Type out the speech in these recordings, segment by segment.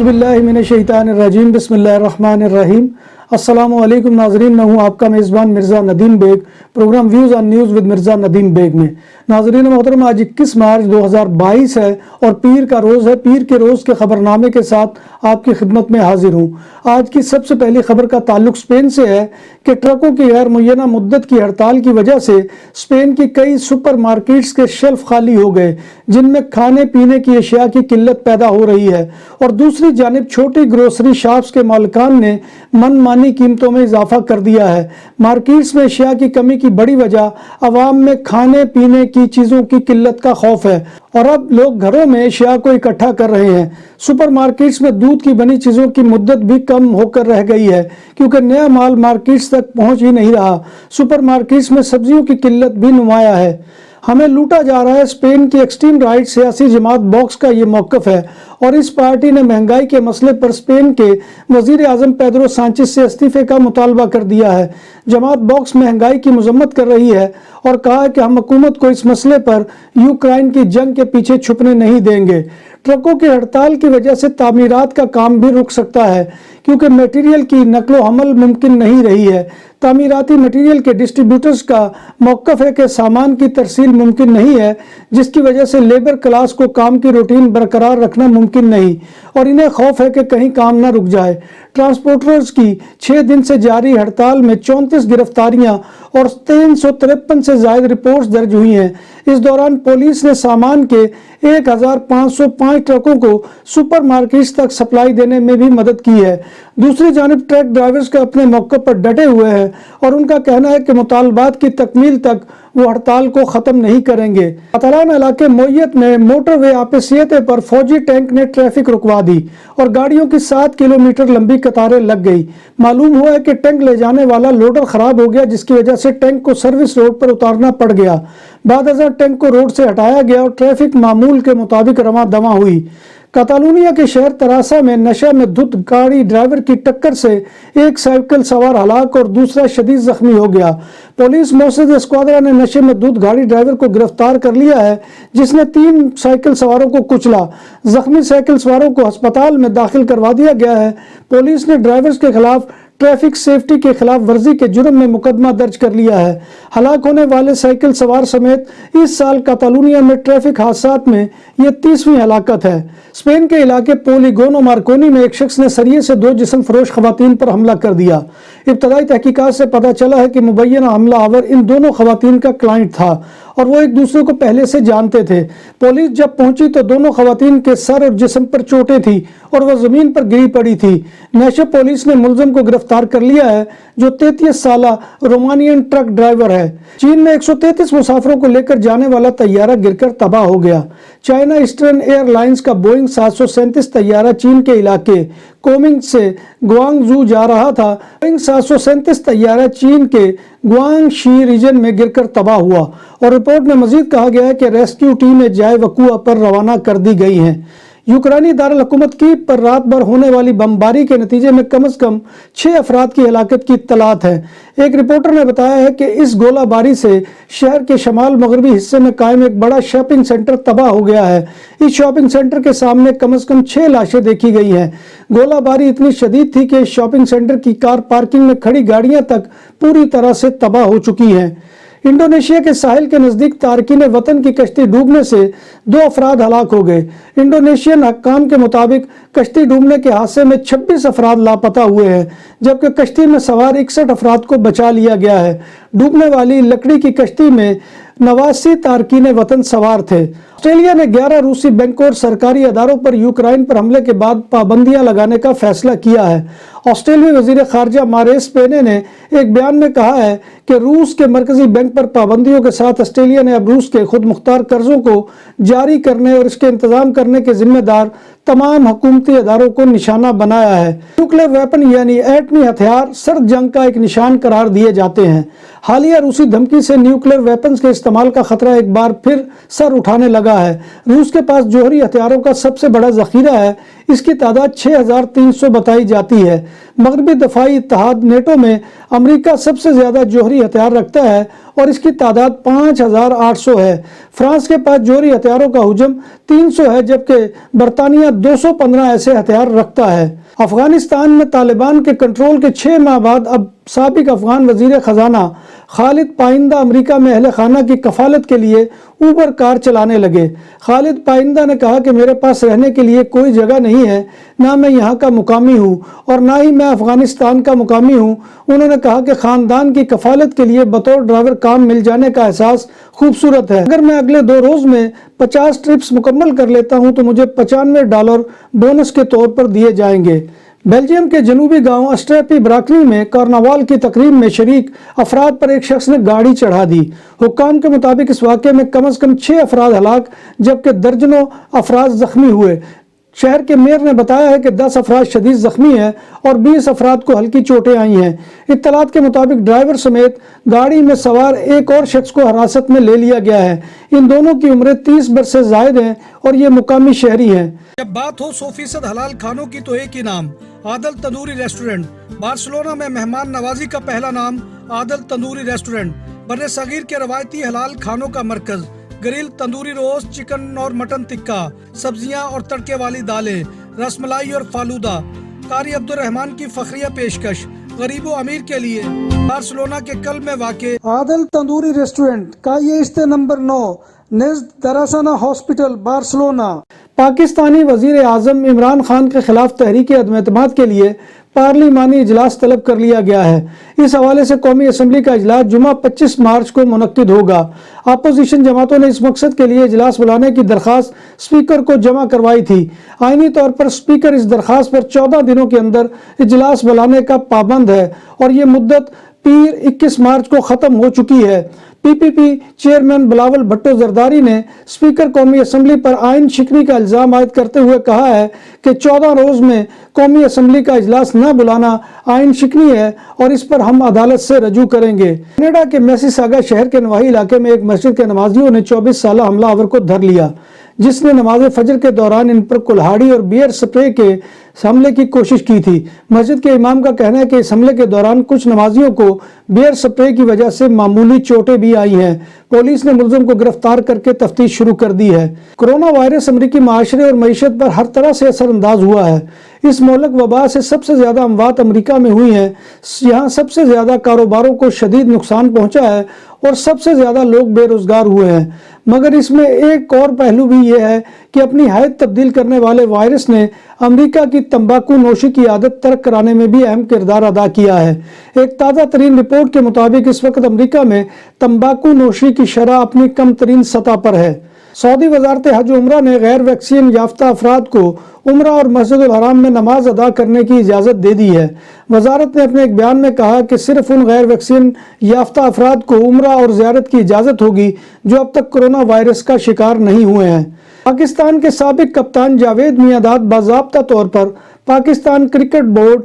औज़ुबिल्लाहिमिनश्शैतानिर्रजीम बिस्मिल्लाहिर्रहमानिर्रहीम। अस्सलामु अलैकुम नाज़रीन, मैं हूँ आपका मेज़बान Mirza Nadeem Baig, programme views on news with Mirza Nadeem Baig में। नाज़रीन मोहतरम, आज 21 मार्च 2022 है और पीर का रोज़ है। पीर के रोज़ के ख़बरनामे के साथ आपकी खिदमत में हाजिर हूँ। आज की सबसे पहली खबर का ताल्लुक स्पेन से है कि ट्रकों की गैर मुय्यना मुद्दत की हड़ताल की वजह से स्पेन की कई सुपर मार्केट्स के शेल्फ खाली हो गए, जिनमें खाने पीने की अशिया की किल्लत पैदा हो रही है। और दूसरी जानिब छोटी ग्रोसरी शॉप्स के मालिकान ने मनमानी कीमतों में इजाफा कर दिया है। मार्केट्स में अशिया की कमी की बड़ी वजह अवाम में खाने पीने की चीज़ों की किल्लत का खौफ है और अब लोग घरों में अशिया को इकट्ठा कर रहे हैं। सुपर मार्केट्स में दूध की बनी चीज़ों की मुद्दत भी कम होकर रह गई है क्योंकि नया माल मार्केट्स तक पहुंच ही नहीं रहा। सुपर मार्केट्स में सब्जियों की किल्लत भी नुमाया है। हमें लूटा जा रहा है, स्पेन की एक्सट्रीम राइट सियासी जमात वोक्स का ये मौक़िफ़ है और इस पार्टी ने महंगाई के मसले पर स्पेन के वज़ीर आज़म पेड्रो सांचेस से इस्तीफ़े का मुतालबा कर दिया है। जमात वोक्स महंगाई की मजम्मत कर रही है और कहा है कि हम हुकूमत को इस मसले पर यूक्रेन की जंग के पीछे छुपने नहीं देंगे। ट्रकों की हड़ताल की वजह से तामीरात का काम भी रुक सकता है क्योंकि मटेरियल की नकलो हमल मुमकिन नहीं रही है। तामीराती मटेरियल के डिस्ट्रीब्यूटर्स का मौक़िफ़ है कि सामान की तरसील मुमकिन नहीं है, जिसकी वजह से लेबर क्लास को काम की रूटीन बरकरार रखना मुमकिन नहीं और इन्हें खौफ है कि कहीं काम ना रुक जाए। ट्रांसपोर्टर्स की 6 दिन से जारी हड़ताल में 34 गिरफ्तारियां और 353 से ज़ायद रिपोर्ट्स दर्ज हुई हैं। इस दौरान पुलिस ने सामान के 1505 ट्रकों को सुपर मार्केट्स तक सप्लाई देने में भी मदद की है। दूसरी जानिब ट्रक ड्राइवर्स के अपने मौके पर डटे हुए हैं और उनका कहना है कि मुतालबात की तकमील तक वो हड़ताल को ख़त्म नहीं करेंगे। कतालान इलाके मोयत में मोटरवे आपसियते पर फौजी टैंक ने ट्रैफिक रुकवा दी और गाड़ियों की 7 किलोमीटर लंबी कतारें लग गई। मालूम हुआ है कि टैंक ले जाने वाला लोडर ख़राब हो गया, जिसकी वजह से टैंक को सर्विस रोड पर उतारना पड़ गया। बाद टैंक को रोड से हटाया गया और ट्रैफिक मामूल के मुताबिक रवां दवां हुई। कातालूनिया के शहर तरासा में नशा में धुत गाड़ी ड्राइवर की टक्कर से एक साइकिल सवार हलाक और दूसरा शदीद जख्मी हो गया। पुलिस मौसद स्क्वाड्रा ने नशे में धुत गाड़ी ड्राइवर को गिरफ्तार कर लिया है, जिसने 3 साइकिल सवारों को कुचला। जख्मी साइकिल सवारों को अस्पताल में दाखिल करवा दिया गया है। पुलिस ने ड्राइवर्स के खिलाफ ट्रैफिक सेफ्टी के खिलाफ वर्जी के जुर्म में मुकदमा दर्ज कर लिया है। हलाक होने वाले साइकिल सवार समेत इस साल कातालूनिया में ट्रैफिक हादसात में यह 30वीं हलाकत है। स्पेन के इलाके पोलिगोनो मार्कोनी में एक शख्स ने सरिये से 2 जिस्म फरोश खवातीन पर हमला कर दिया। इब्तदाई तहकीकात से पता चला है कि मुबैना हमला आवर इन दोनों खवातीन का क्लाइंट था और वो एक दूसरे को पहले से जानते थे। पुलिस जब पहुंची तो दोनों खवातीन के सर और जिस्म पर चोटें थी और वह जमीन पर गिरी पड़ी थी। नेशा पुलिस ने मुलजिम को गिरफ्तार कर लिया है, जो 33 साला रोमानियन ट्रक ड्राइवर है। चीन में 133 मुसाफिरों को लेकर जाने वाला तैयारा गिरकर तबाह हो गया। चाइना ईस्टर्न एयरलाइंस का बोइंग 737 तैयारा चीन के इलाके कोमिंग से ग्वांगझू जा रहा था। बोइंग 737 तैयारा चीन के ग्वांगशी रीजन में गिरकर तबाह हुआ और रिपोर्ट में मजीद कहा गया है कि रेस्क्यू टीमें जाए वक़ुआ पर रवाना कर दी गई हैं। यूक्रेनी दारुल हुकूमत की पर रात भर होने वाली बमबारी के नतीजे में कम से कम 6 अफराद की हलाकत की इत्तलात है। एक रिपोर्टर ने बताया है कि इस गोलाबारी से शहर के शमाल मगरबी हिस्से में कायम एक बड़ा शॉपिंग सेंटर तबाह हो गया है। इस शॉपिंग सेंटर के सामने कम से कम 6 लाशें देखी गई हैं। गोलाबारी इतनी शदीद थी कि शॉपिंग सेंटर की कार पार्किंग में खड़ी गाड़ियां तक पूरी तरह से तबाह हो चुकी हैं। इंडोनेशिया के साहिल के नज़दीक तारकीन वतन की कश्ती डूबने से 2 अफराद हलाक हो गए। इंडोनेशियन हक्काम के मुताबिक कश्ती डूबने के हादसे में 26 अफराद लापता हुए हैं, जबकि कश्ती में सवार 61 अफराद को बचा लिया गया है। डूबने वाली लकड़ी की कश्ती में 89 तारकीन वतन सवार थे। ऑस्ट्रेलिया ने 11 रूसी बैंकों और सरकारी अदारों पर यूक्रेन पर हमले के बाद पाबंदियां लगाने का फैसला किया है। ऑस्ट्रेलियाई वजीर खारजा मारेस पेने ने एक बयान में कहा है कि रूस के मरकजी बैंक पर पाबंदियों के साथ ऑस्ट्रेलिया ने अब रूस के खुद मुख्तार कर्जों को जारी करने और इसके इंतजाम करने के जिम्मेदार तमाम हुकूमती अदारों को निशाना बनाया है। न्यूक्लियर वेपन यानी एटमी हथियार सर्द जंग का एक निशान करार दिए जाते हैं। हालिया रूसी धमकी से न्यूक्लियर वेपन्स के इस्तेमाल का खतरा एक बार फिर सर उठाने लगा है। रूस के पास जोहरी हथियारों का सबसे बड़ा जखीरा है, اس کی تعداد 6300 بتائی جاتی ہے۔ مغربی دفاعی اتحاد نیٹو میں امریکہ سب سے زیادہ جوہری ہتھیار رکھتا ہے اور اس کی تعداد 5800 ہے۔ فرانس کے پاس جوہری ہتھیاروں کا حجم 300 ہے، جبکہ برطانیہ 215 ایسے ہتھیار رکھتا ہے۔ افغانستان میں طالبان کے کنٹرول کے 6 ماہ بعد اب سابق افغان وزیر خزانہ خالد پائندہ امریکہ میں اہل خانہ کی کفالت کے لیے اوبر کار چلانے لگے۔ خالد پائندہ نے کہا کہ میرے پاس رہنے کے لیے کوئی جگہ نہیں ہے، نہ میں یہاں کا مقامی ہوں اور نہ ہی میں افغانستان کا مقامی ہوں۔ انہوں نے کہا کہ خاندان کی کفالت کے لیے بطور ڈرائیور کام مل جانے کا احساس خوبصورت ہے۔ اگر میں اگلے 2 روز میں 50 ٹرپس مکمل کر لیتا ہوں تو مجھے $95 بونس کے طور پر دیے جائیں گے۔ بیلجیم کے جنوبی گاؤں اسٹریپی براکنی میں کارناوال کی تقریب میں شریک افراد پر ایک شخص نے گاڑی چڑھا دی۔ حکام کے مطابق اس واقعے میں کم از کم 6 افراد ہلاک جبکہ درجنوں افراد زخمی ہوئے۔ شہر کے میئر نے بتایا ہے کہ 10 افراد شدید زخمی ہیں اور 20 افراد کو ہلکی چوٹیں آئی ہیں۔ اطلاعات کے مطابق ڈرائیور سمیت گاڑی میں سوار ایک اور شخص کو حراست میں لے لیا گیا ہے۔ ان دونوں کی عمریں 30 برس سے زائد ہیں اور یہ مقامی شہری ہیں۔ جب بات ہو 100% حلال کھانوں کی تو ایک ہی نام، عادل تندوری ریسٹورنٹ۔ بارسلونا میں مہمان نوازی کا پہلا نام عادل تندوری ریسٹورنٹ، بر صغیر کے روایتی حلال کھانوں کا مرکز۔ گرل تندوری روسٹ، چکن اور مٹن ٹکا، سبزیاں اور تڑکے والی دالیں، رس ملائی اور فالودہ۔ قاری عبدالرحمان کی فخریہ پیشکش، غریب و امیر کے لیے۔ بارسلونا کے قلب میں واقع عادل تندوری ریسٹورنٹ کا یہ استے نمبر 9 نزد دراسانہ ہاسپٹل، بارسلونا۔ پاکستانی وزیر اعظم عمران خان کے خلاف تحریک عدم اعتماد کے لیے پارلیمانی اجلاس طلب کر لیا گیا ہے۔ اس حوالے سے قومی اسمبلی کا اجلاس جمعہ 25 مارچ کو منعقد ہوگا۔ اپوزیشن جماعتوں نے اس مقصد کے لیے اجلاس بلانے کی درخواست اسپیکر کو جمع کروائی تھی۔ آئینی طور پر اسپیکر اس درخواست پر 14 دنوں کے اندر اجلاس بلانے کا پابند ہے اور یہ مدت پیر 21 مارچ کو ختم ہو چکی ہے۔ پی پی پی چیئرمین بلاول بھٹو زرداری نے اسپیکر قومی اسمبلی پر آئین شکنی کا الزام عائد کرتے ہوئے کہا ہے کہ 14 روز میں قومی اسمبلی کا اجلاس نہ بلانا آئین شکنی ہے اور اس پر ہم عدالت سے رجوع کریں گے۔ کینیڈا کے میسیساگا شہر کے نواحی علاقے میں ایک مسجد کے نمازیوں نے 24 سالہ حملہ آور کو دھر لیا، جس نے نماز فجر کے دوران ان پر کلہاڑی اور بیئر سپرے کے حملے کی کوشش کی تھی۔ مسجد کے امام کا کہنا ہے کہ اس حملے کے دوران کچھ نمازیوں کو بیئر سپرے کی وجہ سے معمولی چوٹیں بھی آئی ہیں۔ پولیس نے ملزم کو گرفتار کر کے تفتیش شروع کر دی ہے۔ کرونا وائرس امریکی معاشرے اور معیشت پر ہر طرح سے اثر انداز ہوا ہے۔ اس مہلک وبا سے سب سے زیادہ اموات امریکہ میں ہوئی ہیں۔ یہاں سب سے زیادہ کاروباروں کو شدید نقصان پہنچا ہے اور سب سے زیادہ لوگ بے روزگار ہوئے ہیں۔ مگر اس میں ایک اور پہلو بھی یہ ہے کہ اپنی حیت تبدیل کرنے والے وائرس نے امریکہ کی تمباکو نوشی کی عادت ترک کرانے میں بھی اہم کردار ادا کیا ہے۔ ایک تازہ ترین رپورٹ کے مطابق اس وقت امریکہ میں تمباکو نوشی کی شرح اپنی کم ترین سطح پر ہے۔ سعودی وزارت حج و عمرہ نے غیر ویکسین یافتہ افراد کو عمرہ اور مسجد الحرام میں نماز ادا کرنے کی اجازت دے دی ہے۔ وزارت نے اپنے ایک بیان میں کہا کہ صرف ان غیر ویکسین یافتہ افراد کو عمرہ اور زیارت کی اجازت ہوگی جو اب تک کرونا وائرس کا شکار نہیں ہوئے ہیں۔ پاکستان کے سابق کپتان جاوید میاں-داد باضابطہ طور پر Pakistan cricket board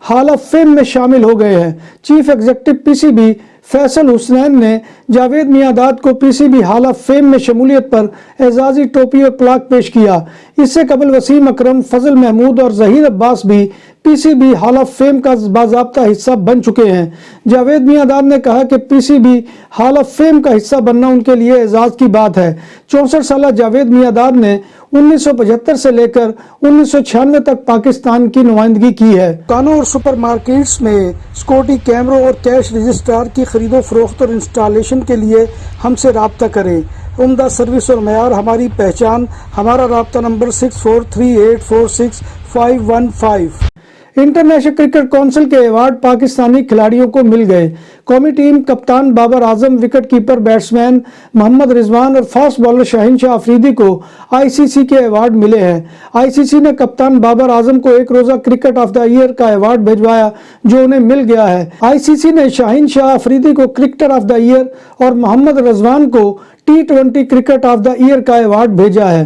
hall of fame میں شامل ہو گئے ہیں۔ Chief executive P C B Faisal Hasnain نے جاوید میاں-داد کو P C B hall of fame میں شمولیت پر اعزازی ٹوپی اور پلاک پیش کیا۔ اس سے قبل وسیم اکرم، فضل محمود اور ظہیر عباس بھی P C B hall of fame کا باضابطہ حصہ بن چکے ہیں۔ جاوید میاں-داد نے کہا کہ P C B hall of fame کا حصہ بننا ان کے لیے اعزاز کی بات ہے۔ 64 سالہ جاوید میاں-داد نے 1975 سے لے کر 1996 تک پاکستان کی نمائندگی کی ہے۔ دکانوں اور سپر مارکیٹس میں سیکورٹی کیمروں اور کیش رجسٹرار کی خرید و فروخت اور انسٹالیشن کے لیے ہم سے رابطہ کریں۔ عمدہ سروس اور معیار ہماری پہچان۔ ہمارا رابطہ نمبر 6438465515۔ انٹرنیشنل کرکٹ کونسل کے ایوارڈ پاکستانی کھلاڑیوں کو مل گئے۔ قومی ٹیم کپتان Babar Azam, wicket keeper batsman محمد رضوان اور فاسٹ بالر شاہین شاہ آفریدی کو آئی سی سی کے ایوارڈ ملے ہیں۔ آئی سی سی نے کپتان بابر اعظم کو ایک روزہ کرکٹ آف دا ایئر کا ایوارڈ بھجوایا جو انہیں مل گیا ہے۔ آئی سی سی نے شاہین شاہ آفریدی کو کرکٹر آف دا ایئر اور محمد رضوان کو T20 cricket of the year کا ایوارڈ بھیجا ہے۔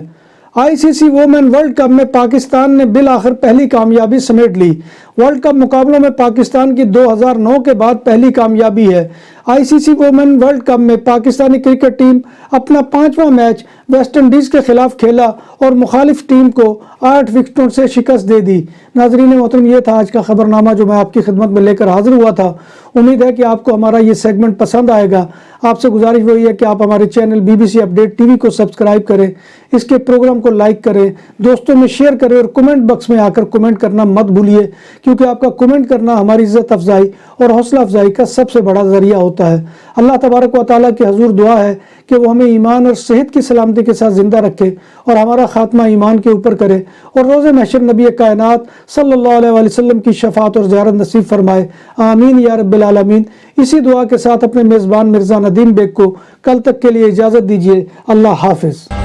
I C C women world cup میں پاکستان نے بالآخر پہلی کامیابی سمیٹ لی۔ ورلڈ کپ مقابلوں میں پاکستان کی 2009 کے بعد پہلی کامیابی ہے۔ ICC वुमेन वर्ल्ड कप में पाकिस्तानी क्रिकेट टीम अपना 5वां मैच वेस्ट इंडीज़ के खिलाफ खेला और मुखालिफ टीम को 8 विकेटों से शिकस्त दे दी। नाज़रीन मोहतरम, ये था आज का खबरनामा जो मैं आपकी खिदमत में लेकर हाजिर हुआ था। उम्मीद है कि आपको हमारा ये सेगमेंट पसंद आएगा। आपसे गुजारिश वही है कि आप हमारे चैनल BBC अपडेट TV को सब्सक्राइब करें, इसके प्रोग्राम को लाइक करें, दोस्तों में शेयर करें और कमेंट बॉक्स में आकर कमेंट करना मत भूलिए, क्योंकि आपका कमेंट करना हमारी इज्जत अफजाई और हौसला अफजाई का सबसे बड़ा जरिया होता है। अल्लाह तबारक व तआला की हजूर दुआ है कि वो हमें ईमान और सेहत की सलामती के साथ ज़िंदा रखे और हमारा खात्मा ईमान के ऊपर करे और रोज़े महशर नबी कायनात सल्लल्लाहु अलैहि वसल्लम की शफाअत और ज़ियारत नसीब फरमाए। आमीन या रब्बिल आलमीन। इसी दुआ के साथ अपने मेज़बान मिर्ज़ा नदीम बेग को कल तक के लिए इजाज़त दीजिए। अल्लाह हाफिज़।